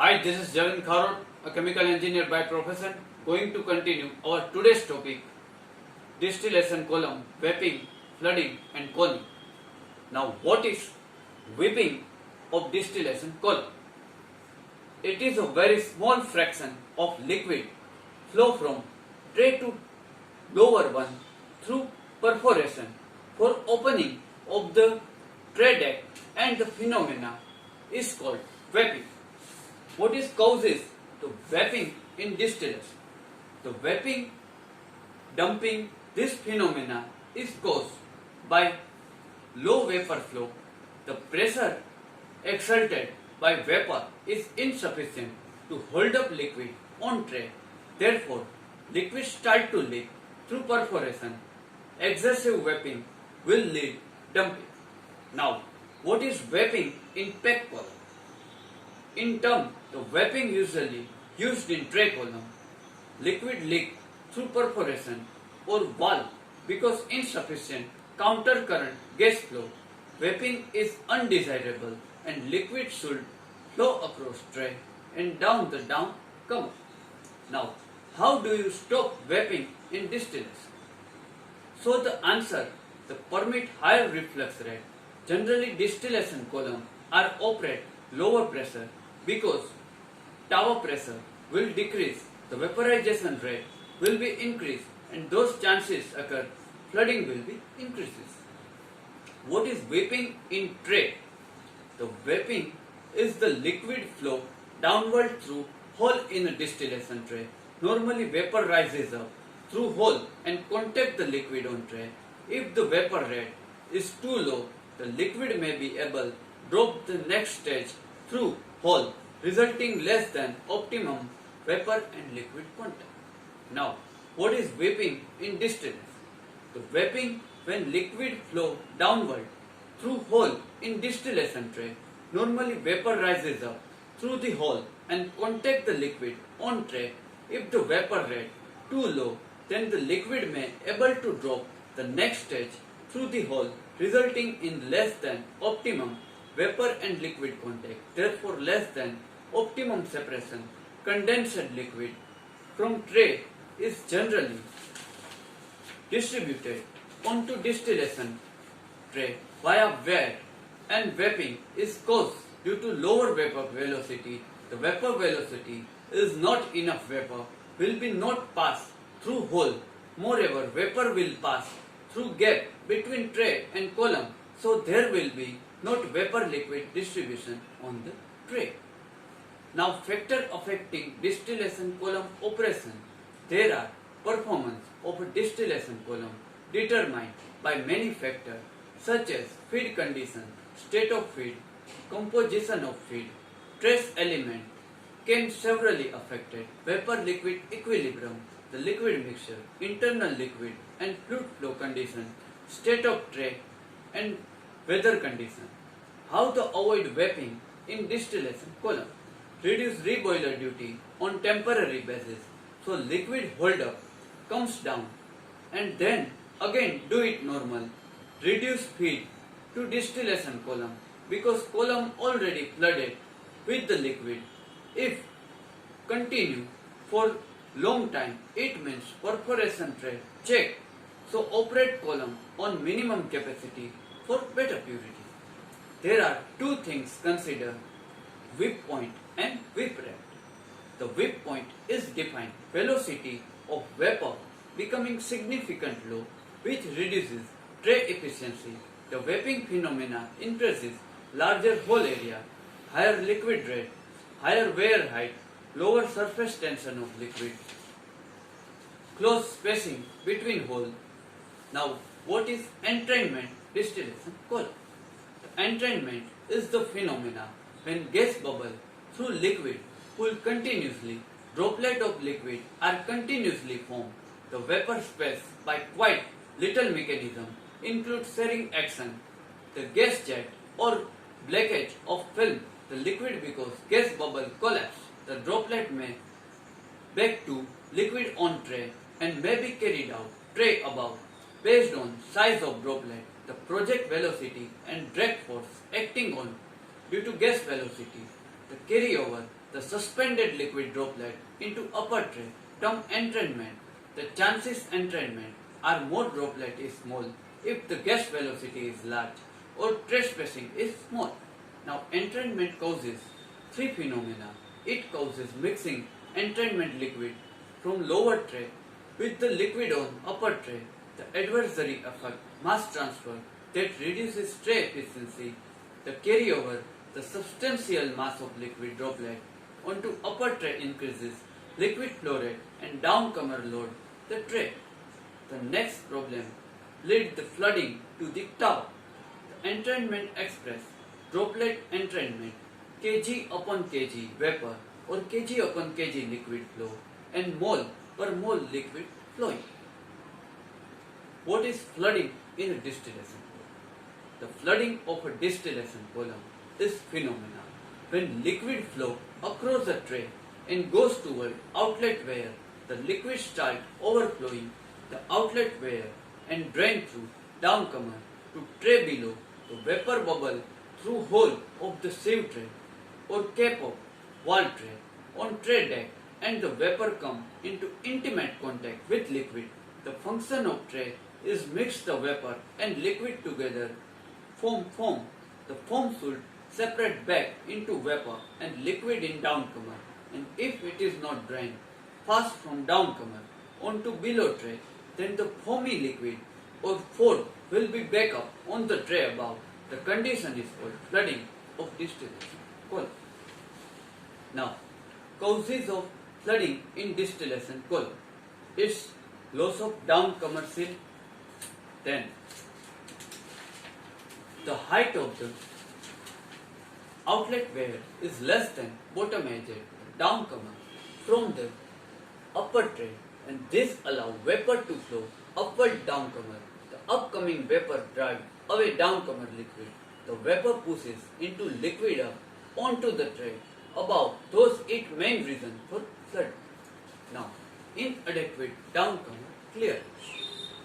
Hi, this is Jagan Kharod, a chemical engineer by profession, going to continue our today's topic, distillation column, vaping, flooding and coning. Now, what is whipping of distillation column? It is a very small fraction of liquid flow from tray to lower one through perforation for opening of the tray deck, and the phenomena is called vaping. What is causes to vaping in distillation? The vaping, dumping, this phenomena is caused by low vapor flow. The pressure exerted by vapor is insufficient to hold up liquid on tray. Therefore, liquid start to leak through perforation. Excessive vaping will lead dumping. Now, what is vaping in pack column? In term, the vaping usually used in tray column. Liquid leak through perforation or valve because insufficient counter current gas flow. Vaping is undesirable and liquid should flow across tray and down the down cover. Now, how do you stop vaping in distillation? So the answer, the permit higher reflux rate. Generally distillation column are operate lower pressure because tower pressure will decrease, the vaporization rate will be increased, and those chances occur, flooding will be increases. What is vaping in tray? The vaping is the liquid flow downward through hole in a distillation tray. Normally vapor rises up through hole and contact the liquid on tray. If the vapor rate is too low, the liquid may be able to drop the next stage through hole, resulting less than optimum vapor and liquid contact. Now, what is vaping in distillation? The vaping when liquid flow downward through hole in distillation tray. Normally vapor rises up through the hole and contact the liquid on tray. If the vapor rate too low, then the liquid may able to drop the next stage through the hole, resulting in less than optimum vapor and liquid contact, therefore less than optimum separation. Condensed liquid from tray is generally distributed onto distillation tray via wet, and vaping is caused due to lower vapor velocity. The vapor velocity is not enough, vapor will be not pass through hole. Moreover, vapor will pass through gap between tray and column, so there will be not vapor liquid distribution on the tray. Now, factor affecting distillation column operation. There are performance of a distillation column determined by many factors such as feed condition, state of feed, composition of feed, trace element can severally affected. Vapor liquid equilibrium, the liquid mixture, internal liquid and fluid flow condition, state of tray and weather condition. How to avoid vaping in distillation column? Reduce reboiler duty on temporary basis, so liquid hold up comes down, and then again do it normal. Reduce feed to distillation column because column already flooded with the liquid. If continue for long time, it means perforation tray check. So operate column on minimum capacity for better purity. There are two things considered: whip point and whip rate. The whip point is defined velocity of vapor becoming significant low, which reduces tray efficiency. The vaping phenomena increases larger hole area, higher liquid rate, higher wear height, lower surface tension of liquid, close spacing between holes. Now, what is entrainment distillation column? The entrainment is the phenomena when gas bubble through liquid pull continuously. Droplet of liquid are continuously formed. The vapor space by quite little mechanism includes shearing action, the gas jet or blackage of film the liquid because gas bubble collapse. The droplet may back to liquid on tray and may be carried out tray above based on size of droplet, the project velocity and drag force acting on due to gas velocity. the carryover, the suspended liquid droplet into upper tray, term entrainment. The chances entrainment are more droplet is small if the gas velocity is large or tray spacing is small. Now entrainment causes three phenomena. It causes mixing entrainment liquid from lower tray with the liquid on upper tray, the adversary effect, mass transfer that reduces tray efficiency, the carryover, the substantial mass of liquid droplet onto upper tray increases liquid flow rate and downcomer load the tray. The next problem leads the flooding to the tower. The entrainment express droplet entrainment kg upon kg vapor or kg upon kg liquid flow and mole per mole liquid flowing. What is flooding in a distillation column? The flooding of a distillation column is phenomena when liquid flow across the tray and goes toward outlet where the liquid start overflowing the outlet where and drain through downcomer to tray below, the vapor bubble through hole of the sieve tray or cap of wall tray on tray deck and the vapor come into intimate contact with liquid. The function of tray is mix the vapor and liquid together, form foam. The foam should separate back into vapor and liquid in downcomer, and if it is not drained fast from downcomer onto below tray, then the foamy liquid or foam will be back up on the tray above. The condition is called flooding of distillation column. Now, causes of flooding in distillation column. It's loss of downcomer seal, then the height of the outlet weir is less than bottom edge downcomer from the upper tray, and this allows vapor to flow upward downcomer. The upcoming vapor drives away downcomer liquid. The vapor pushes into liquid up onto the tray above, thus its main reason for flooding. Now, inadequate downcomer clearance.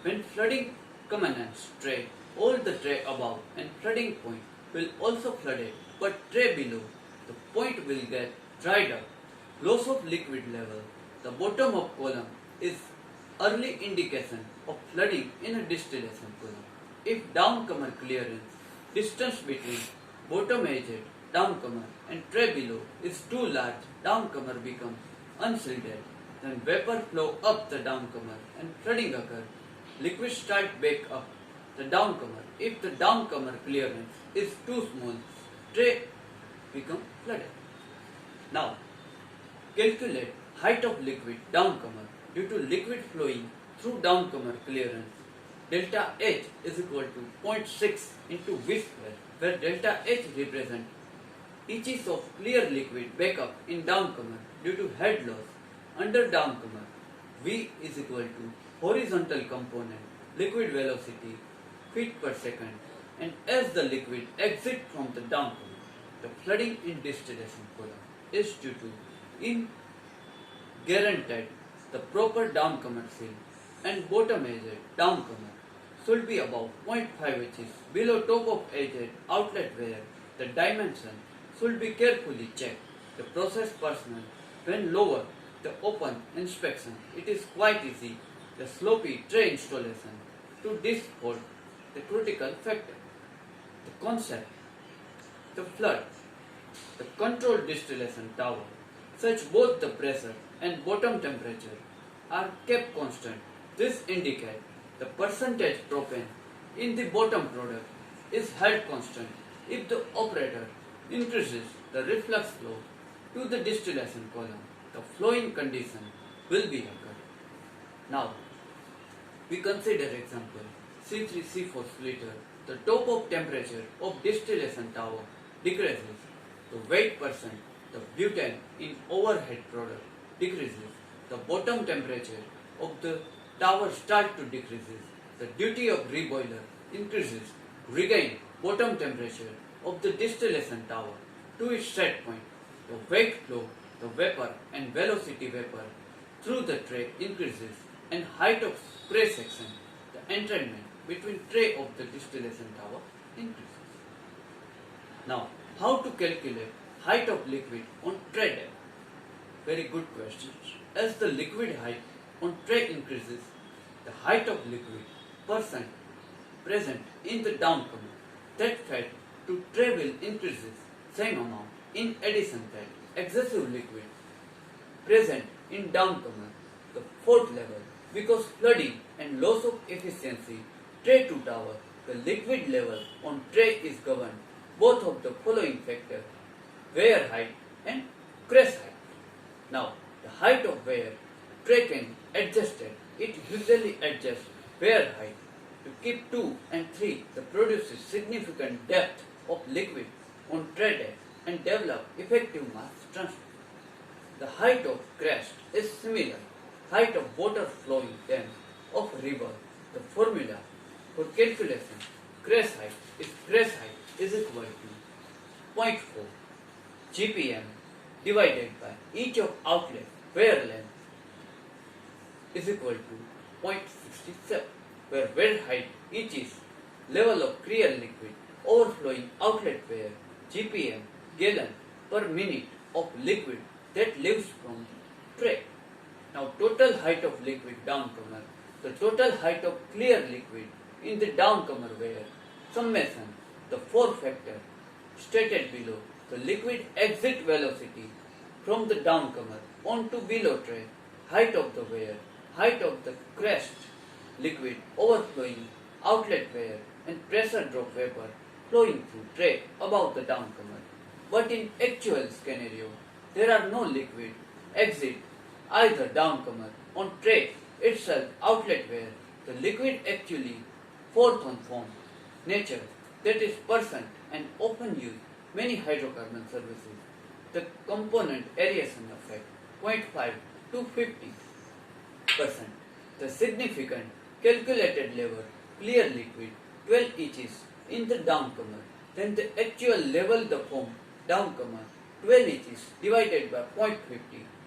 When flooding commences tray, all the tray above and flooding point will also flooded, but tray below, the point will get dried up. Loss of liquid level. The bottom of column is early indication of flooding in a distillation column. If downcomer clearance, distance between bottom edge downcomer and tray below is too large, downcomer becomes unshielded. Then vapor flow up the downcomer and flooding occurs. Liquid start back up the downcomer. If the downcomer clearance is too small, tray becomes flooded. Now, calculate height of liquid downcomer due to liquid flowing through downcomer clearance. Delta H is equal to 0.6 into V square, where delta H represents inches of clear liquid backup in downcomer due to head loss. Under downcomer, V is equal to horizontal component liquid velocity feet per second, and as the liquid exits from the downcomer, the flooding in distillation column is due to in guaranteed the proper downcomer seal and bottom edge downcomer should be about 0.5 inches below top of edge outlet where the dimension should be carefully checked. The process personnel when lower the open inspection, it is quite easy the sloppy tray installation to this for the critical factor. The concept, the flood, the controlled distillation tower, such both the pressure and bottom temperature are kept constant. This indicates the percentage propane in the bottom product is held constant. If the operator increases the reflux flow to the distillation column, the flowing condition will be occurred. Now, we consider example C3C4 splitter. The top of temperature of distillation tower decreases. The weight percent, the butane in overhead product decreases. The bottom temperature of the tower start to decreases. The duty of reboiler increases. Regain bottom temperature of the distillation tower to its set point. The weight flow, the vapor and velocity vapor through the tray increases, and height of spray section, the entrainment between tray of the distillation tower increases. Now, how to calculate height of liquid on tray depth? Very good question. As the liquid height on tray increases, the height of liquid percent present in the downcomer that fed to tray will increases same amount. In addition, that excessive liquid present in downcomer, the fourth level, because flooding and loss of efficiency tray to tower, the liquid level on tray is governed both of the following factors: wear height and crest height. Now, the height of wear tray can be adjusted. It usually adjusts wear height to keep 2 and 3 the produces significant depth of liquid on tray depth and develop effective mass transfer. The height of crest is similar. Height of water flowing dam of river. The formula for calculation crest height is equal to 0.4 GPM divided by each of outlet wear length is equal to 0.67, where wear height each is level of clear liquid overflowing outlet wear GPM gallon per minute of liquid that leaves from tray. Now total height of liquid downcomer, the total height of clear liquid in the downcomer wear, summation, the 4 factor stated below, the liquid exit velocity from the downcomer onto below tray, height of the wear, height of the crest liquid overflowing outlet wear, and pressure drop vapor flowing through tray above the downcomer. But in actual scenario, there are no liquid exit either downcomer on tray itself outlet wear. The liquid actually fourth on form nature, that is percent, and often used many hydrocarbon services. The component aeration effect 0.5 to 50%. The significant calculated level clear liquid 12 inches in the downcomer, then the actual level the foam downcomer 12 inches divided by 0.50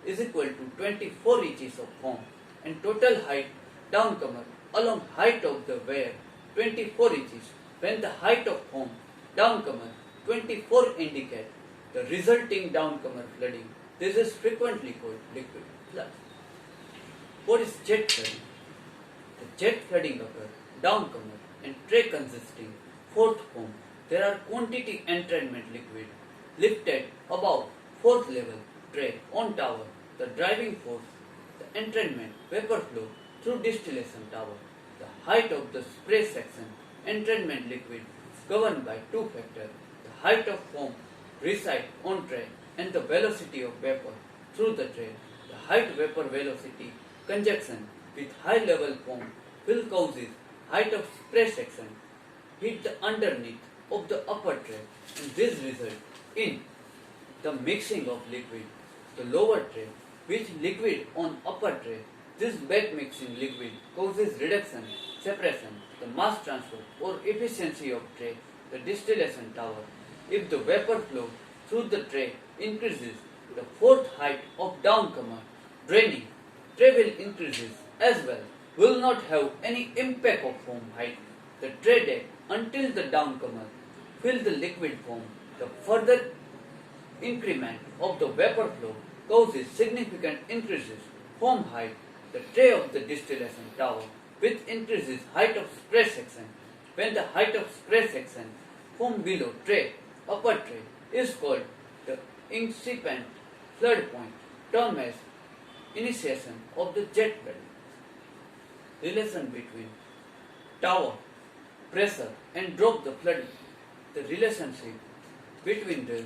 is equal to 24 inches of foam, and total height downcomer along height of the wear 24 inches, when the height of foam downcomer 24 indicate the resulting downcomer flooding. This is frequently called liquid flood. What is jet flooding? The jet flooding occurs downcomer and tray consisting fourth foam. There are quantity entrainment liquid lifted above fourth level tray on tower. The driving force, the entrainment vapor flow through distillation tower. The height of the spray section entrainment liquid is governed by 2 factors: the height of foam reside on tray and the velocity of vapor through the tray. The height vapor velocity conjunction with high level foam will causes height of spray section hit the underneath of the upper tray, and this result in the mixing of liquid the lower tray with liquid on upper tray. This back mixing liquid causes reduction, separation, the mass transfer or efficiency of tray, the distillation tower. If the vapor flow through the tray increases, the fourth height of downcomer draining tray will increases as well, will not have any impact of foam height. The tray deck until the downcomer fill the liquid foam. The further increment of the vapor flow causes significant increases foam height. The tray of the distillation tower which increases height of spray section. When the height of spray section foam below tray, upper tray is called the incipient flood point, term as initiation of the jet flooding. Relation between tower, pressure and drop the flooding. The relationship between the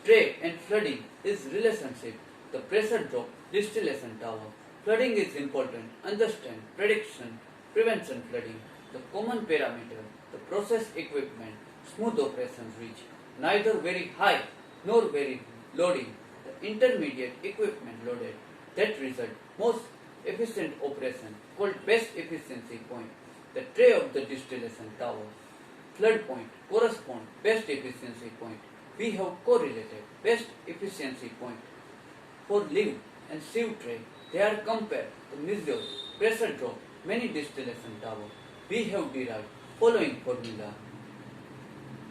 tray and flooding is relationship. The pressure drop distillation tower. Flooding is important. Understand prediction, prevention flooding. The common parameter, the process equipment, smooth operations reach neither very high nor very loading. The intermediate equipment loaded that result most efficient operation called best efficiency point. The tray of the distillation tower flood point correspond best efficiency point. We have correlated best efficiency point for live and sieve tray. They are compared to measure pressure drop many distillation tower. We have derived following formula.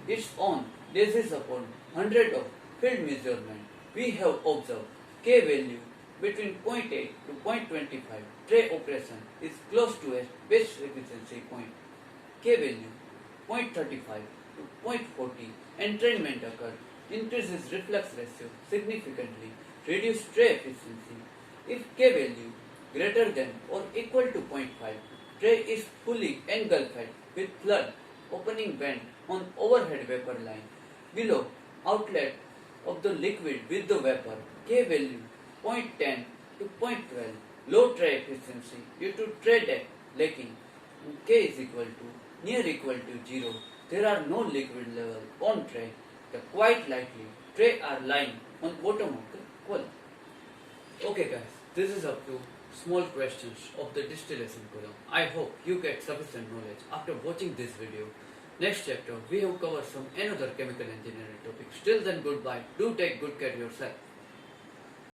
Its on basis upon 100 of field measurement, we have observed K value between 0.8 to 0.25. Tray operation is close to a best efficiency point. K value 0.35 to 0.40. Entrainment occurs, increases reflux ratio significantly, reduce tray efficiency. If K value greater than or equal to 0.5, tray is fully engulfed with flood opening vent on overhead vapor line. Below outlet of the liquid with the vapor, K value 0.10 to 0.12. Low tray efficiency due to tray deck leaking. K is equal to near equal to 0. There are no liquid level on tray. The quite likely tray are lying on bottom of the column. Okay guys, this is up to small questions of the distillation column. I hope you get sufficient knowledge after watching this video. Next chapter we have covered some another chemical engineering topic. Till then, goodbye. Do take good care of yourself.